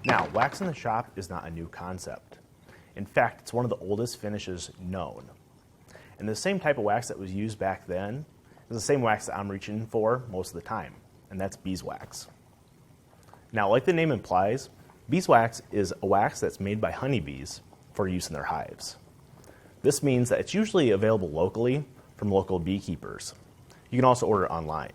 Now, wax in the shop is not a new concept. In fact, it's one of the oldest finishes known. And the same type of wax that was used back then is the same wax that I'm reaching for most of the time, and that's beeswax. Now, like the name implies, beeswax is a wax that's made by honeybees for use in their hives. This means that it's usually available locally from local beekeepers. You can also order it online.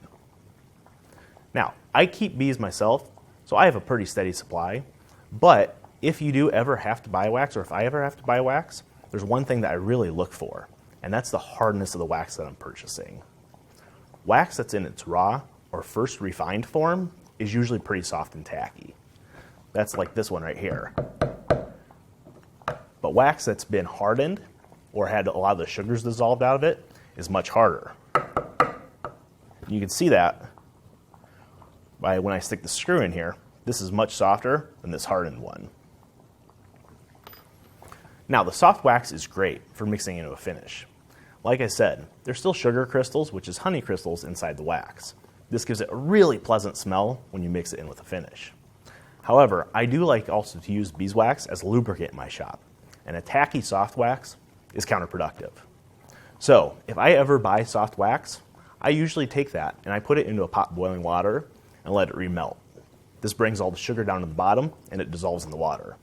Now, I keep bees myself, so I have a pretty steady supply, but if you do ever have to buy wax, or if I ever have to buy wax, there's one thing that I really look for, and that's the hardness of the wax that I'm purchasing. Wax that's in its raw or first refined form is usually pretty soft and tacky. That's like this one right here. But wax that's been hardened or had a lot of the sugars dissolved out of it is much harder. You can see that by when I stick the screw in here. This is much softer than this hardened one. Now, the soft wax is great for mixing into a finish. Like I said, there's still sugar crystals, which is honey crystals, inside the wax. This gives it a really pleasant smell when you mix it in with a finish. However, I do like also to use beeswax as a lubricant in my shop, and a tacky soft wax is counterproductive. So, if I ever buy soft wax, I usually take that and I put it into a pot of boiling water and let it remelt. This brings all the sugar down to the bottom and it dissolves in the water.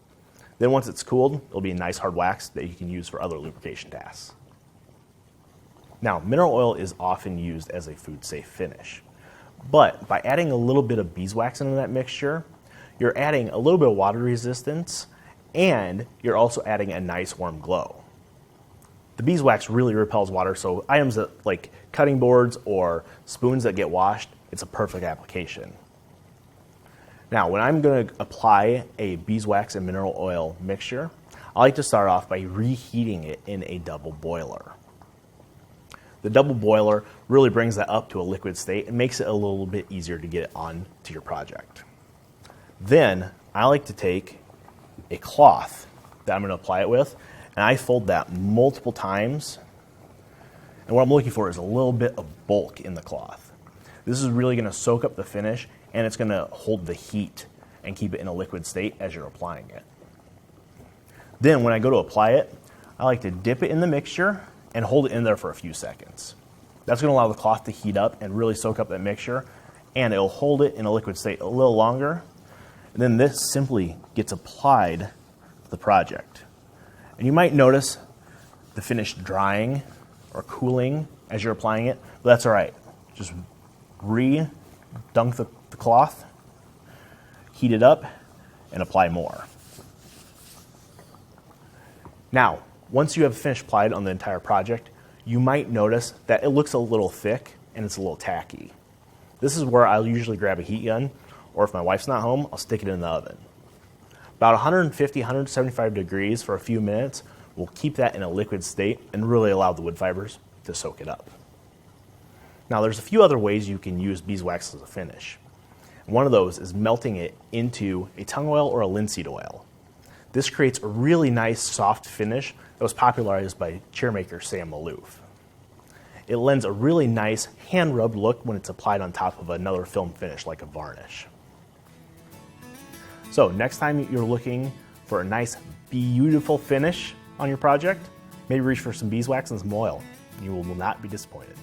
Then once it's cooled, it'll be a nice hard wax that you can use for other lubrication tasks. Now, mineral oil is often used as a food-safe finish, but by adding a little bit of beeswax into that mixture, you're adding a little bit of water resistance and you're also adding a nice warm glow. The beeswax really repels water, so items that, like cutting boards or spoons that get washed, it's a perfect application. Now, when I'm going to apply a beeswax and mineral oil mixture, I like to start off by reheating it in a double boiler. The double boiler really brings that up to a liquid state and makes it a little bit easier to get it on to your project. Then, I like to take a cloth that I'm going to apply it with, and I fold that multiple times. And what I'm looking for is a little bit of bulk in the cloth. This is really going to soak up the finish, and it's going to hold the heat and keep it in a liquid state as you're applying it. Then when I go to apply it, I like to dip it in the mixture and hold it in there for a few seconds. That's going to allow the cloth to heat up and really soak up that mixture, and it'll hold it in a liquid state a little longer. And then this simply gets applied to the project. And you might notice the finish drying or cooling as you're applying it, but that's all right. Just dunk the cloth, heat it up, and apply more. Now, once you have finish applied on the entire project, you might notice that it looks a little thick and it's a little tacky. This is where I'll usually grab a heat gun, or if my wife's not home, I'll stick it in the oven. About 150, 175 degrees for a few minutes will keep that in a liquid state and really allow the wood fibers to soak it up. Now, there's a few other ways you can use beeswax as a finish. One of those is melting it into a tung oil or a linseed oil. This creates a really nice soft finish that was popularized by chairmaker Sam Maloof. It lends a really nice hand-rubbed look when it's applied on top of another film finish like a varnish. So next time you're looking for a nice, beautiful finish on your project, maybe reach for some beeswax and some oil. You will not be disappointed.